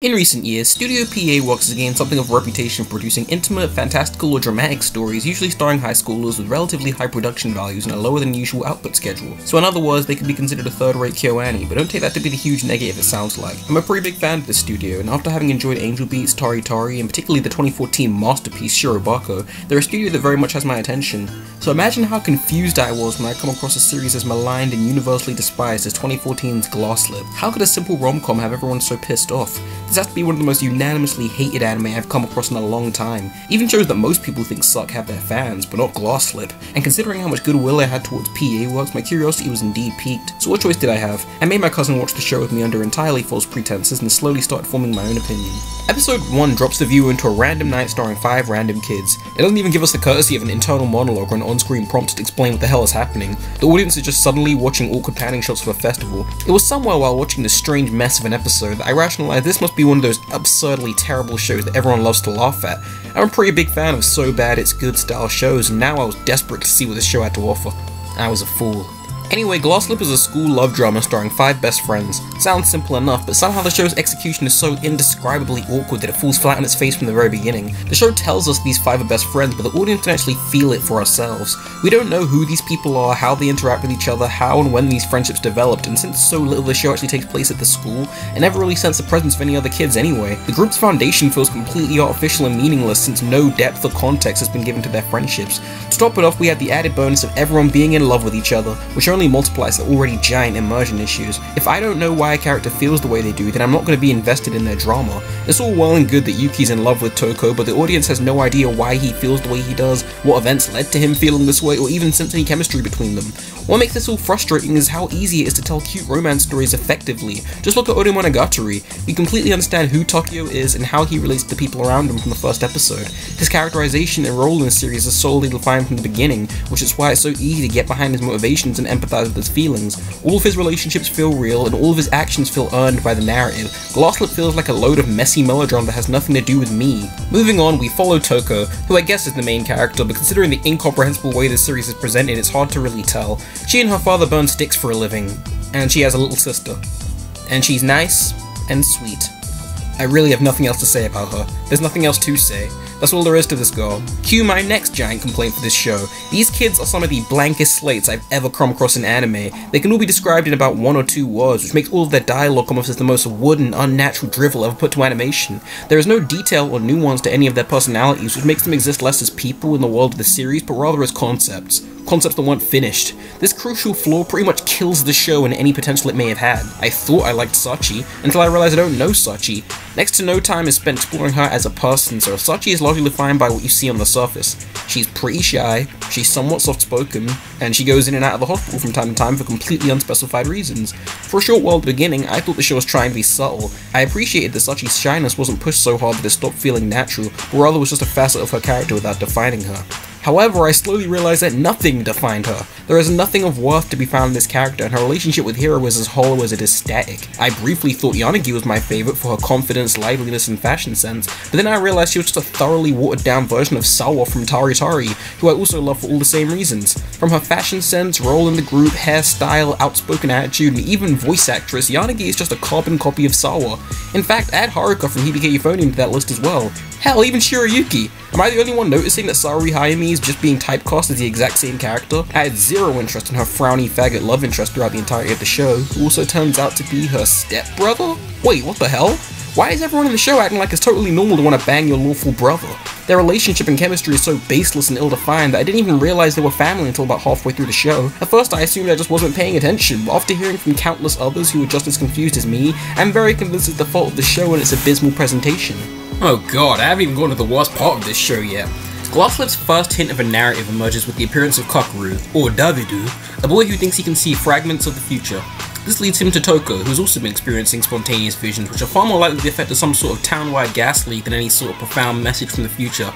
In recent years, Studio PA Works has gained something of a reputation for producing intimate, fantastical, or dramatic stories, usually starring high schoolers with relatively high production values and a lower than usual output schedule. So in other words, they could be considered a third-rate KyoAni, but don't take that to be the huge negative it sounds like. I'm a pretty big fan of this studio, and after having enjoyed Angel Beats, Tari Tari, and particularly the 2014 masterpiece Shirobako, they're a studio that very much has my attention. So imagine how confused I was when I come across a series as maligned and universally despised as 2014's Glasslip. How could a simple rom-com have everyone so pissed off? This has to be one of the most unanimously hated anime I've come across in a long time. Even shows that most people think suck have their fans, but not Glasslip. And considering how much goodwill I had towards PA Works, my curiosity was indeed piqued. So what choice did I have? I made my cousin watch the show with me under entirely false pretenses and slowly started forming my own opinion. Episode 1 drops the viewer into a random night starring 5 random kids. It doesn't even give us the courtesy of an internal monologue or an on-screen prompt to explain what the hell is happening. The audience is just suddenly watching awkward panning shots of a festival. It was somewhere while watching this strange mess of an episode that I rationalized this must be one of those absurdly terrible shows that everyone loves to laugh at. I'm a pretty big fan of so bad it's good style shows, and now I was desperate to see what this show had to offer. I was a fool. Anyway, Glasslip is a school love drama starring 5 best friends. Sounds simple enough, but somehow the show's execution is so indescribably awkward that it falls flat on its face from the very beginning. The show tells us these 5 are best friends, but the audience can actually feel it for ourselves. We don't know who these people are, how they interact with each other, how and when these friendships developed, and since so little of the show actually takes place at the school, I never really sense the presence of any other kids anyway. The group's foundation feels completely artificial and meaningless since no depth or context has been given to their friendships. To top it off, we have the added bonus of everyone being in love with each other, which only multiplies the already giant immersion issues. If I don't know why a character feels the way they do, then I'm not going to be invested in their drama. It's all well and good that Yuki's in love with Toko, but the audience has no idea why he feels the way he does, what events led to him feeling this way, or even sense any chemistry between them. What makes this all frustrating is how easy it is to tell cute romance stories effectively. Just look at Ode Monogatari. We completely understand who Tokyo is and how he relates to the people around him from the first episode. His characterization and role in the series is solely defined from the beginning, which is why it's so easy to get behind his motivations and empathize with his feelings. All of his relationships feel real, and all of his actions feel earned by the narrative. Glasslip feels like a load of messy melodrama that has nothing to do with me. Moving on, we follow Toko, who I guess is the main character, but considering the incomprehensible way this series is presented, it's hard to really tell. She and her father burn sticks for a living, and she has a little sister. And she's nice and sweet. I really have nothing else to say about her. There's nothing else to say. That's all there is to this girl. Cue my next giant complaint for this show. These kids are some of the blankest slates I've ever come across in anime. They can all be described in about 1 or 2 words, which makes all of their dialogue almost as the most wooden, unnatural drivel ever put to animation. There is no detail or nuance to any of their personalities, which makes them exist less as people in the world of the series, but rather as concepts. Concepts that weren't finished. This crucial flaw pretty much kills the show and any potential it may have had. I thought I liked Sachi, until I realized I don't know Sachi. Next to no time is spent exploring her as a person, so Sachi is largely defined by what you see on the surface. She's pretty shy, she's somewhat soft-spoken, and she goes in and out of the hospital from time to time for completely unspecified reasons. For a short while at the beginning, I thought the show was trying to be subtle. I appreciated that Sachi's shyness wasn't pushed so hard that it stopped feeling natural, but rather was just a facet of her character without defining her. However, I slowly realized that nothing defined her. There is nothing of worth to be found in this character, and her relationship with Hiro is as hollow as it is static. I briefly thought Yanagi was my favourite for her confidence, liveliness, and fashion sense, but then I realized she was just a thoroughly watered down version of Sawa from Tari Tari, who I also love for all the same reasons. From her fashion sense, role in the group, hairstyle, outspoken attitude, and even voice actress, Yanagi is just a carbon copy of Sawa. In fact, add Haruka from Hibike Euphonium to that list as well. Hell, even Shiroyuki. Am I the only one noticing that Saori Hayami is just being typecast as the exact same character? I had zero interest in her frowny faggot love interest throughout the entirety of the show, who also turns out to be her stepbrother? Wait, what the hell? Why is everyone in the show acting like it's totally normal to want to bang your lawful brother? Their relationship and chemistry is so baseless and ill-defined that I didn't even realize they were family until about halfway through the show. At first I assumed I just wasn't paying attention, but after hearing from countless others who were just as confused as me, I'm very convinced it's the fault of the show and its abysmal presentation. Oh god, I haven't even gone to the worst part of this show yet. Glasslip's first hint of a narrative emerges with the appearance of Kakeru, or Davidu, a boy who thinks he can see fragments of the future. This leads him to Toko, who's also been experiencing spontaneous visions, which are far more likely the effect of some sort of town-wide gas leak than any sort of profound message from the future.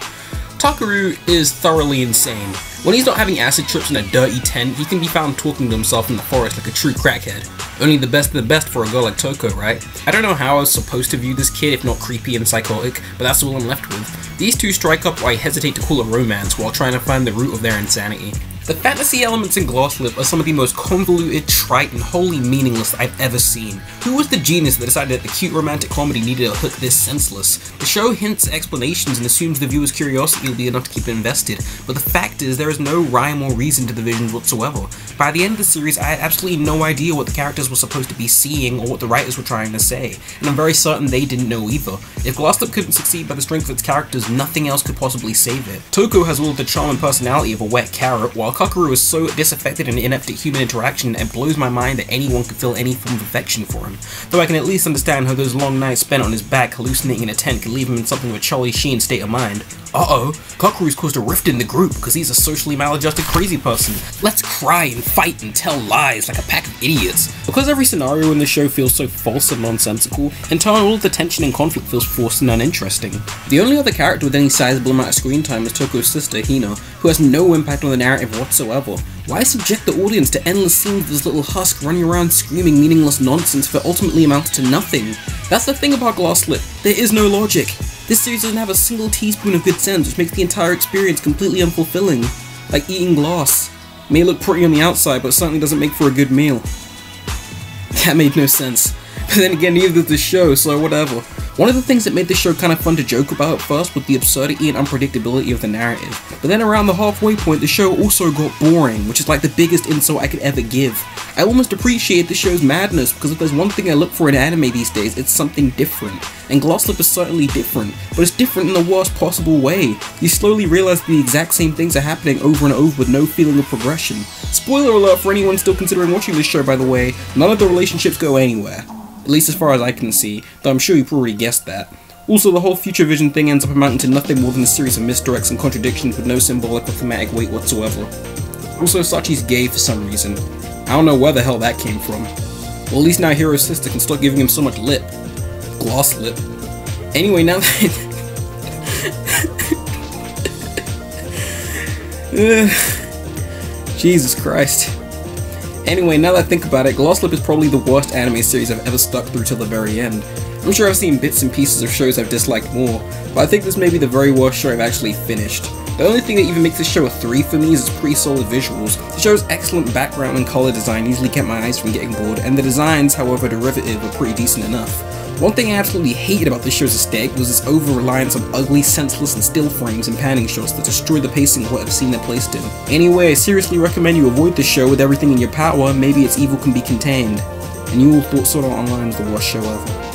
Takeru is thoroughly insane. When he's not having acid trips in a dirty tent, he can be found talking to himself in the forest like a true crackhead. Only the best of the best for a girl like Toko, right? I don't know how I was supposed to view this kid if not creepy and psychotic, but that's all I'm left with. These two strike up what I hesitate to call a romance while trying to find the root of their insanity. The fantasy elements in Glasslip are some of the most convoluted, trite, and wholly meaningless I've ever seen. Who was the genius that decided that the cute romantic comedy needed a hook this senseless? The show hints at explanations and assumes the viewer's curiosity will be enough to keep it invested, but the fact is there is no rhyme or reason to the visions whatsoever. By the end of the series, I had absolutely no idea what the characters were supposed to be seeing or what the writers were trying to say, and I'm very certain they didn't know either. If Glasslip couldn't succeed by the strength of its characters, nothing else could possibly save it. Toko has all of the charm and personality of a wet carrot, while Kakeru is so disaffected and inept at human interaction it blows my mind that anyone could feel any form of affection for him. Though I can at least understand how those long nights spent on his back hallucinating in a tent could leave him in something of a Charlie Sheen state of mind. Uh-oh, Kakeru's caused a rift in the group because he's a socially maladjusted crazy person. Let's cry and fight and tell lies like a pack of idiots. Because every scenario in the show feels so false and nonsensical, in turn all of the tension and conflict feels forced and uninteresting. The only other character with any sizable amount of screen time is Toko's sister, Hina, who has no impact on the narrative whatsoever. Why subject the audience to endless scenes of this little husk running around screaming meaningless nonsense if it ultimately amounts to nothing? That's the thing about Glasslip, there is no logic. This series doesn't have a single teaspoon of good sense, which makes the entire experience completely unfulfilling. Like eating glass. It may look pretty on the outside, but certainly doesn't make for a good meal. That made no sense. But then again, neither did the show, so whatever. One of the things that made this show kind of fun to joke about at first was the absurdity and unpredictability of the narrative. But then around the halfway point, the show also got boring, which is like the biggest insult I could ever give. I almost appreciate the show's madness, because if there's one thing I look for in anime these days, it's something different. And Glasslip is certainly different, but it's different in the worst possible way. You slowly realize the exact same things are happening over and over with no feeling of progression. Spoiler alert for anyone still considering watching this show, by the way, none of the relationships go anywhere. At least as far as I can see, though I'm sure you've already guessed that. Also, the whole future vision thing ends up amounting to nothing more than a series of misdirects and contradictions with no symbolic or thematic weight whatsoever. Also, Sachi's gay for some reason. I don't know where the hell that came from. Well, at least now Hiro's sister can stop giving him so much lip. Glasslip. Anyway, now that... Jesus Christ. Anyway, now that I think about it, Glasslip is probably the worst anime series I've ever stuck through till the very end. I'm sure I've seen bits and pieces of shows I've disliked more, but I think this may be the very worst show I've actually finished. The only thing that even makes this show a 3 for me is its pretty solid visuals. The show's excellent background and color design easily kept my eyes from getting bored, and the designs, however derivative, are pretty decent enough. One thing I absolutely hated about this show's aesthetic was its over-reliance on ugly, senseless, and still frames and panning shots that destroy the pacing of whatever scene they're placed in. Anyway, I seriously recommend you avoid this show with everything in your power, maybe its evil can be contained. And you all thought Sword Art Online was the worst show ever.